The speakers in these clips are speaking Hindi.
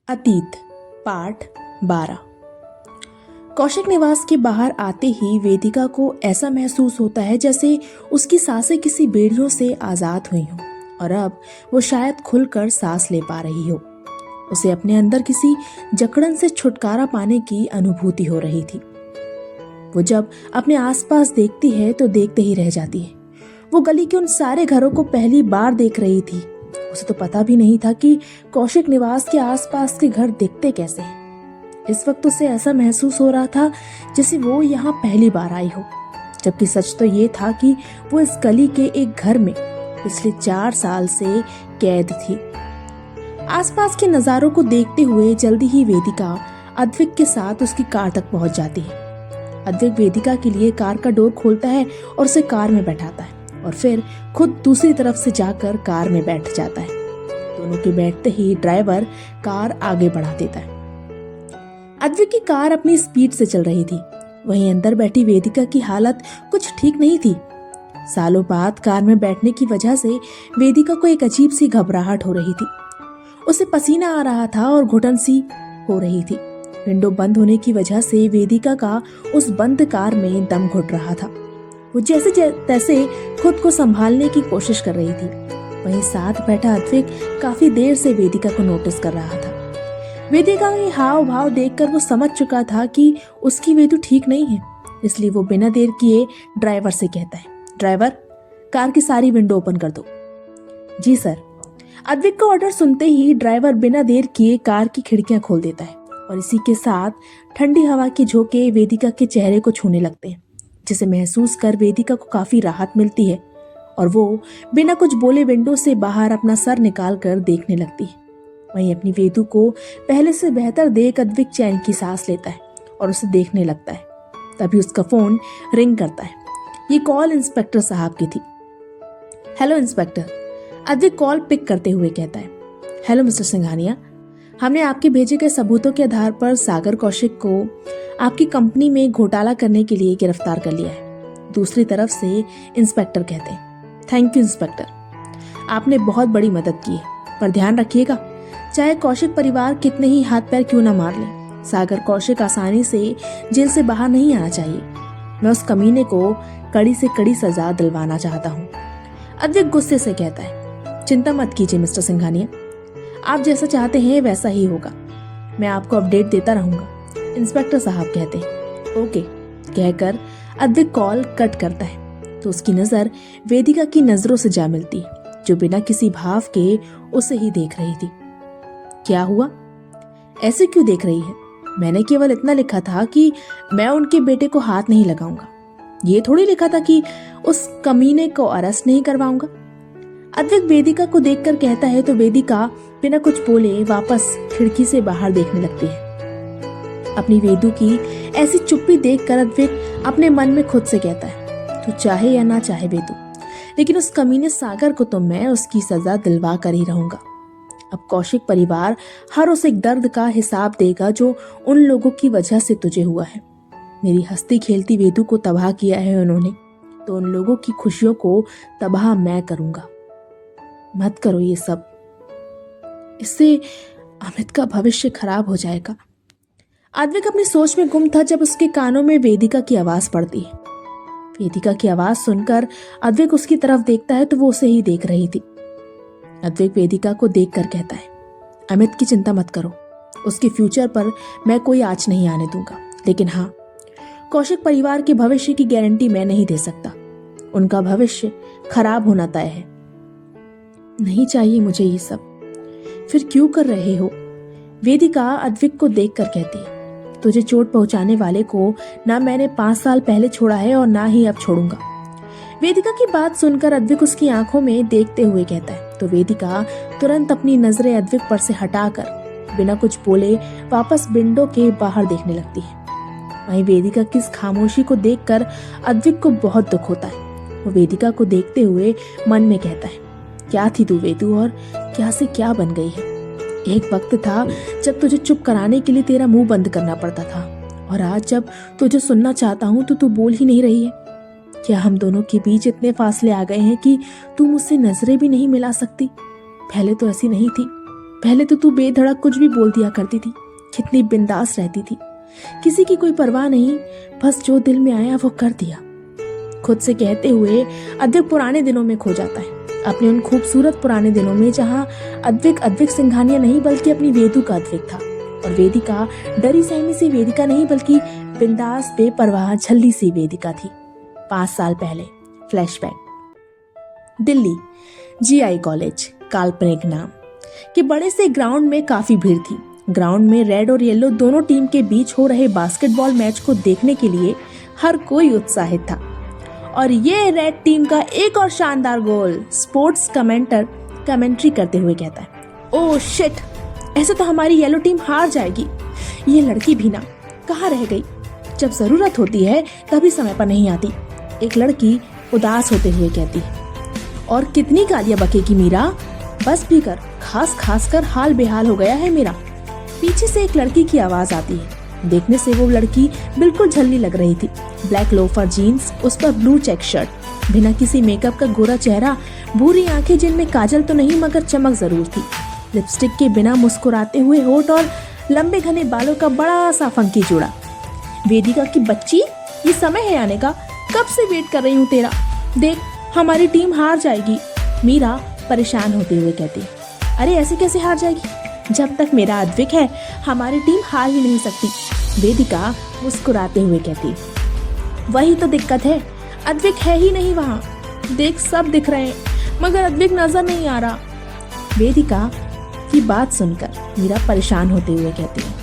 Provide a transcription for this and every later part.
अतीत पाठ 12। कौशिक निवास के बाहर आते ही वेदिका को ऐसा महसूस होता है जैसे उसकी सांसें किसी बेड़ियों से आजाद हुई हों और अब वो शायद खुलकर सांस ले पा रही हो। उसे अपने अंदर किसी जकड़न से छुटकारा पाने की अनुभूति हो रही थी। वो जब अपने आसपास देखती है तो देखते ही रह जाती है। वो गली के उन सारे घरों को पहली बार देख रही थी। उसे तो पता भी नहीं था कि कौशिक निवास के आसपास के घर दिखते कैसे हैं। इस वक्त उसे ऐसा महसूस हो रहा था जैसे वो यहाँ पहली बार आई हो, जबकि सच तो ये था कि वो इस गली के एक घर में पिछले 4 साल से कैद थी। आसपास के नजारों को देखते हुए जल्दी ही वेदिका अद्विक के साथ उसकी कार तक पहुंच जाती है। अद्विक वेदिका के लिए कार का डोर खोलता है और उसे कार में बैठाता है और फिर खुद दूसरी तरफ से जाकर कार में बैठ जाता है। दोनों के बैठते ही ड्राइवर कार आगे बढ़ा देता है। अद्विक की कार अपनी स्पीड से चल रही थी। वहीं अंदर बैठी वेदिका की हालत कुछ ठीक नहीं थी। सालों बाद कार में बैठने की वजह से वेदिका को एक अजीब सी घबराहट हो रही थी। उसे पसीना आ रहा था और घुटन सी हो रही थी। विंडो बंद होने की वजह से वेदिका का उस बंद कार में दम घुट रहा था। वो जैसे तैसे खुद को संभालने की कोशिश कर रही थी। वहीं साथ बैठा अद्विक काफी देर से वेदिका को नोटिस कर रहा था। वेदिका के हाव भाव देखकर वो समझ चुका था कि उसकी वेदू ठीक नहीं है, इसलिए वो बिना देर किए ड्राइवर से कहता है, ड्राइवर, कार की सारी विंडो ओपन कर दो। जी सर। अद्विक का ऑर्डर सुनते ही ड्राइवर बिना देर किए कार की खिड़कियां खोल देता है और इसी के साथ ठंडी हवा के झोंके वेदिका के चेहरे को छूने लगते हैं, जिसे महसूस कर वेदिका को काफी राहत मिलती है और वो बिना कुछ बोले विंडो से बाहर अपना सर निकाल कर देखने लगती है। वहीं अपनी वेदू को पहले से बेहतर देख अद्विक चैन की सांस लेता है और उसे देखने लगता है। तभी उसका फोन रिंग करता है। ये कॉल इंस्पेक्टर साहब की थी। Hello inspector, Advik call pick करते हुए कहता है। हेलो मिस्टर सिंघानिया, हमने आपके भेजे गए सबूतों के आधार पर सागर कौशिक को आपकी कंपनी में घोटाला करने के लिए गिरफ्तार कर लिया है। दूसरी तरफ से इंस्पेक्टर कहते हैं, थैंक यू इंस्पेक्टर, आपने बहुत बड़ी मदद की है, पर ध्यान रखिएगा, चाहे कौशिक परिवार कितने ही हाथ पैर क्यों ना मार ले, सागर कौशिक आसानी से जेल से बाहर नहीं आना चाहिए। मैं उस कमीने को कड़ी से कड़ी सजा दिलवाना चाहता हूँ। अद्विक गुस्से से कहता है, चिंता मत कीजिए मिस्टर सिंघानिया, आप जैसा चाहते हैं वैसा ही होगा। मैं आपको अपडेट देता रहूंगा, इंस्पेक्टर साहब कहते हैं। ओके कहकर अद्विक कॉल कट करता है तो उसकी नजर वेदिका की नजरों से जा मिलती, जो बिना किसी भाव के उसे ही देख रही थी। क्या हुआ? ऐसे क्यों देख रही है? मैंने केवल इतना लिखा था कि मैं उनके बेटे को हाथ नहीं लगाऊंगा। ये थोड़ी लिखा था कि उस कमीने को अरेस्ट नहीं करवाऊंगा। अद्विक वेदिका को देखकर कहता है तो वेदिका बिना कुछ बोले वापस खिड़की से बाहर देखने लगती है। अपनी वेदू की ऐसी चुप्पी देखकर अद्विक अपने मन में खुद से कहता है, तू चाहे या ना चाहे वेदू, लेकिन उस कमीने सागर को तो मैं उसकी सजा दिलवा कर ही रहूंगा। अब कौशिक परिवार हर उस एक दर्द का हिसाब देगा जो उन लोगों की वजह से तुझे हुआ है। मेरी हंसती खेलती वेदू को तबाह किया है उन्होंने, तो उन लोगों की खुशियों को तबाह मैं करूंगा। मत करो ये सब, इससे अमित का भविष्य खराब हो जाएगा। अद्विक अपनी सोच में गुम था जब उसके कानों में वेदिका की आवाज पड़ती है। वेदिका की आवाज सुनकर अद्विक उसकी तरफ देखता है तो वो उसे ही देख रही थी। अद्विक वेदिका को देखकर कहता है, अमित की चिंता मत करो, उसके फ्यूचर पर मैं कोई आंच नहीं आने दूंगा, लेकिन हाँ, कौशिक परिवार के भविष्य की गारंटी मैं नहीं दे सकता। उनका भविष्य खराब होना तय है। नहीं चाहिए मुझे ये सब, फिर क्यों कर रहे हो? वेदिका अद्विक को देखकर कहती है, तुझे चोट पहुंचाने वाले को ना मैंने 5 साल पहले छोड़ा है और ना ही अब छोड़ूंगा। वेदिका की बात सुनकर अद्विक उसकी आंखों में देखते हुए कहता है तो वेदिका तुरंत अपनी नजरें अद्विक पर से हटाकर बिना कुछ बोले वापस विंडो के बाहर देखने लगती है। वहीं वेदिका की इस खामोशी को देखकर अद्विक को बहुत दुख होता है। वो वेदिका को देखते हुए मन में कहता है, क्या थी तू वेदू और क्या से क्या बन गई है? एक वक्त था जब तुझे चुप कराने के लिए तेरा मुंह बंद करना पड़ता था, और आज जब तुझे सुनना चाहता हूँ तो तू बोल ही नहीं रही है। क्या हम दोनों के बीच इतने फासले आ गए हैं कि तू मुझसे नजरें भी नहीं मिला सकती? पहले तो ऐसी नहीं थी, पहले तो तू बेधड़क कुछ भी बोल दिया करती थी, कितनी बिंदास रहती थी, किसी की कोई परवाह नहीं, बस जो दिल में आया वो कर दिया। खुद से कहते हुए अद्विक पुराने दिनों में खो जाता है, अपने उन खूबसूरत पुराने दिनों में जहाँ अद्विक सिंघानिया नहीं बल्कि अपनी वेदू का अद्विक था, और वेदिका डरी सहमी सी वेदिका नहीं बल्कि बिंदास बेपरवाह झल्ली सी वेदिका थी। 5 साल पहले फ्लैशबैक। दिल्ली GI कॉलेज, काल्पनिक नाम के बड़े से ग्राउंड में काफी भीड़ थी। ग्राउंड में रेड और येलो दोनों टीम के बीच हो रहे बास्केटबॉल मैच को देखने के लिए हर कोई उत्साहित था। और ये रेड टीम का एक और शानदार गोल, स्पोर्ट्स कमेंट्री करते हुए कहता है, ओह शिट, ऐसे तो हमारी येलो टीम हार जाएगी। ये लड़की भी ना कहाँ रह गई, जब जरूरत होती है तभी समय पर नहीं आती, एक लड़की उदास होते हुए कहती है। और कितनी गालियां बकेगी मीरा, बस भी कर, खास कर हाल बेहाल हो गया है मेरा। पीछे से एक लड़की की आवाज आती है। देखने से वो लड़की बिल्कुल झल्ली लग रही थी। ब्लैक लोफर जीन्स, उस पर ब्लू चेक शर्ट, बिना किसी मेकअप का गोरा चेहरा, भूरी आंखें जिनमें काजल तो नहीं मगर चमक जरूर थी, लिपस्टिक के बिना मुस्कुराते हुए होठ और लंबे घने बालों का बड़ा सा फंकी जोड़ा। वेदिका की बच्ची, ये समय है आने का, कब से वेट कर रही हूँ तेरा, देख हमारी टीम हार जाएगी। मीरा परेशान होते हुए कहती, अरे ऐसे कैसे हार जाएगी, जब तक मेरा अद्विक है हमारी टीम हार ही नहीं सकती। वेदिका मुस्कुराते हुए कहती, वही तो दिक्कत है, अद्विक है ही नहीं वहाँ, देख सब दिख रहे हैं मगर अद्विक नजर नहीं आ रहा। वेदिका की बात सुनकर मीरा परेशान होते हुए कहती है,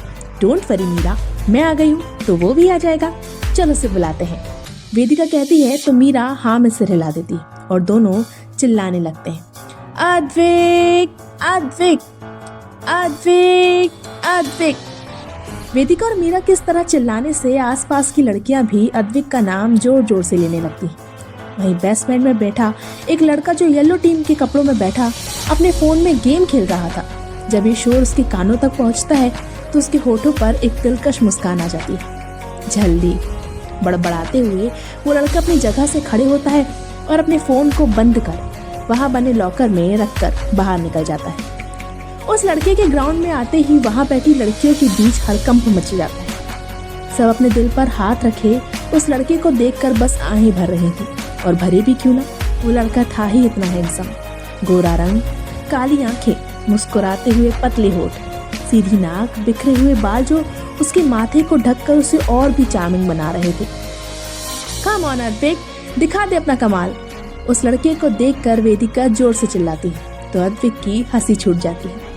डोंट वरी मीरा, मैं आ गई हूँ तो वो भी आ जाएगा, चलो उसे बुलाते हैं। वेदिका कहती है तो मीरा हाँ में सिर हिला देती और दोनों चिल्लाने लगते हैं, अद्विक अद्विक अद्विक अद्विक। वेदिका और मीरा किस तरह चिल्लाने से आसपास की लड़कियां भी अद्विक का नाम जोर जोर से लेने लगती। वहीं बेसमेंट में बैठा एक लड़का जो येलो टीम के कपड़ों में बैठा अपने फोन में गेम खेल रहा था, जब ये शोर उसके कानों तक पहुंचता है तो उसके होठों पर एक दिलकश मुस्कान आ जाती है। जल्दी बड़बड़ाते हुए वो लड़का अपनी जगह से खड़े होता है और अपने फोन को बंद कर वहां बने लॉकर में रखकर बाहर निकल जाता है। उस लड़के के ग्राउंड में आते ही वहां बैठी लड़कियों के बीच हड़कंप मच जाता है। सब अपने दिल पर हाथ रखे उस लड़के को देखकर बस आहें भर रही थी, और भरे भी क्यों ना, वो लड़का था ही इतना हैंडसम। गोरा रंग, काली आंखें, मुस्कुराते हुए पतले होठ, सीधी नाक, बिखरे हुए बाल जो उसके माथे को ढककर उसे और भी चार्मिंग बना रहे थे। कम ऑन अद्विक, दिखा दे अपना कमाल। उस लड़के को देखकर वेदिका जोर से चिल्लाती है तो अद्विक की हंसी छूट जाती है।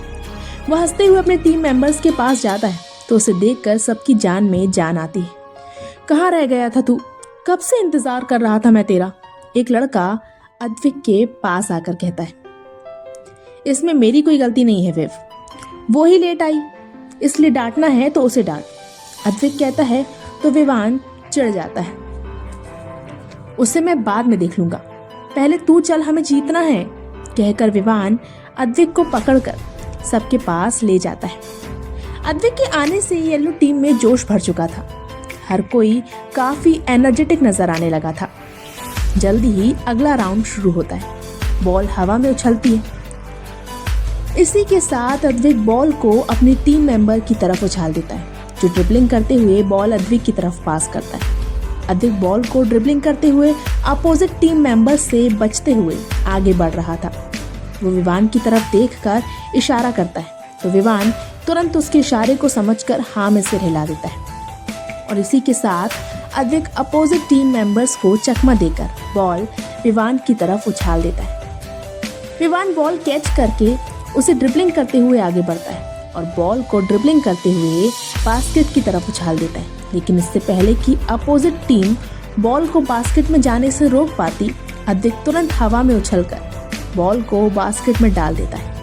वह हंसते हुए अपने टीम मेंबर्स के पास जाता है तो उसे देखकर सबकी जान में जान आती है। कहाँ रह गया था तू, कब से इंतजार कर रहा था मैं तेरा, एक लड़का अद्विक के पास आकर कहता है। इसमें मेरी कोई गलती नहीं है विव, वो ही लेट आई, इसलिए डांटना है तो उसे डांट। अद्विक कहता है तो विवान चिढ़ जाता है, उसे मैं बाद में देख लूंगा, पहले तू चल, हमें जीतना है, कहकर विवान अद्विक को पकड़कर सबके पास ले जाता है। अद्विक के आने से येलो टीम में जोश भर चुका था, हर कोई काफी एनर्जेटिक नजर आने लगा था। जल्दी ही अगला राउंड शुरू होता है, बॉल हवा में उछलती है। इसी के साथ अद्विक बॉल को अपनी टीम मेंबर की तरफ उछाल देता है, जो ड्रिबलिंग करते हुए बॉल अद्विक की तरफ पास करता है। अद्विक बॉल को ड्रिबलिंग करते हुए अपोजिट टीम मेंबर से बचते हुए आगे बढ़ रहा था। वो विवान की तरफ देखकर इशारा करता है तो विवान तुरंत उसके इशारे को समझकर हाँ में सिर हिला देता है, और इसी के साथ अद्विक अपोजिट टीम मेंबर्स को चकमा देकर बॉल विवान की तरफ उछाल देता है। विवान बॉल कैच करके उसे ड्रिबलिंग करते हुए आगे बढ़ता है और बॉल को ड्रिबलिंग करते हुए बास्केट की तरफ उछाल देता है, लेकिन इससे पहले कि अपोजिट टीम बॉल को बास्केट में जाने से रोक पाती, अद्विक तुरंत हवा में उछलकर बॉल को बास्केट में डाल देता है।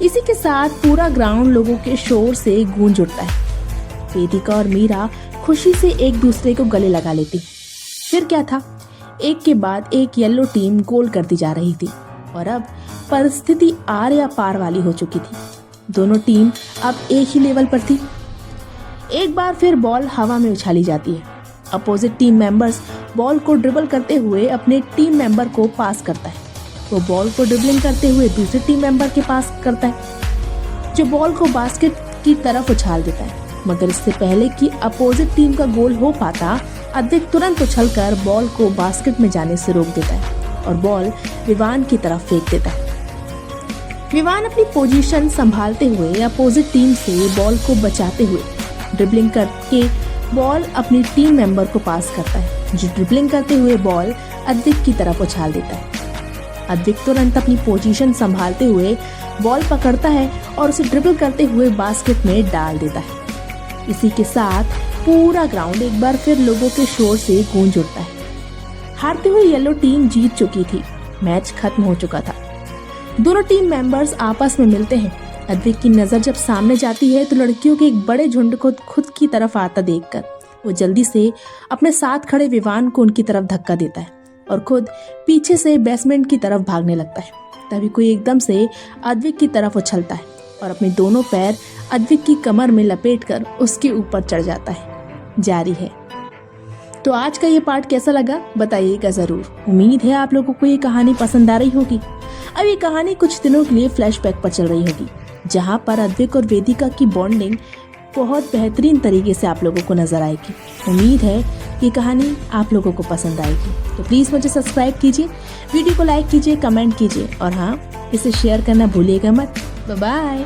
इसी के साथ पूरा ग्राउंड लोगों के शोर से गूंज उठता है। वेदिका और मीरा खुशी से एक दूसरे को गले लगा लेती। फिर क्या था, एक के बाद एक येलो टीम गोल करती जा रही थी और अब परिस्थिति आर या पार वाली हो चुकी थी। दोनों टीम अब एक ही लेवल पर थी। एक बार फिर बॉल हवा में उछाली जाती है। अपोजिट टीम मेंबर्स बॉल को ड्रिबल करते हुए अपने टीम मेंबर को पास करता है। वो बॉल को ड्रिबलिंग करते हुए दूसरे टीम मेंबर के पास करता है। जो बॉल को बास्केट की तरफ उछाल देता है, मगर इससे पहले कि अपोजिट टीम का गोल हो पाता, अद्विक तुरंत उछलकर बॉल को बास्केट में जाने से रोक देता है और बॉल विवान की तरफ फेंक देता है। विवान अपनी पोजीशन संभालते हुए अपोजिट टीम से बॉल को बचाते हुए ड्रिबलिंग करके बॉल अपनी टीम मेंबर को पास करता है, जो ड्रिबलिंग करते हुए बॉल अद्विक की तरफ उछाल देता है। अद्विक तुरंत अपनी पोजीशन संभालते हुए बॉल पकड़ता है और उसे ड्रिबल करते हुए बास्केट में डाल देता है। इसी के साथ पूरा ग्राउंड एक बार फिर लोगों के शोर से गूंज उठता है। हारते हुए येलो टीम जीत चुकी थी, मैच खत्म हो चुका था। दोनों टीम मेंबर्स आपस में मिलते हैं। अद्विक की नजर जब सामने जाती है तो लड़कियों के एक बड़े झुंड को खुद की तरफ आता देखकर वो जल्दी से अपने साथ खड़े विवान को उनकी तरफ धक्का देता है और खुद पीछे से बेसमेंट की तरफ भागने लगता है। तभी कोई एकदम से अद्विक की तरफ उछलता है और अपने दोनों पैर अद्विक की कमर में लपेटकर उसके ऊपर चढ़ जाता है। जारी है। तो आज का ये पार्ट कैसा लगा बताइएगा ज़रूर। उम्मीद है आप लोगों को ये कहानी पसंद आ रही होगी। अब ये कहानी कुछ दिनों के लिए फ्लैशबैक पर चल रही होगी, जहाँ पर अद्विक और वेदिका की बॉन्डिंग बहुत बेहतरीन तरीके से आप लोगों को नजर आएगी। उम्मीद है ये कहानी आप लोगों को पसंद आएगी। तो प्लीज़ मुझे सब्सक्राइब कीजिए, वीडियो को लाइक कीजिए, कमेंट कीजिए और हाँ, इसे शेयर करना भूलिएगा मत। Bye bye.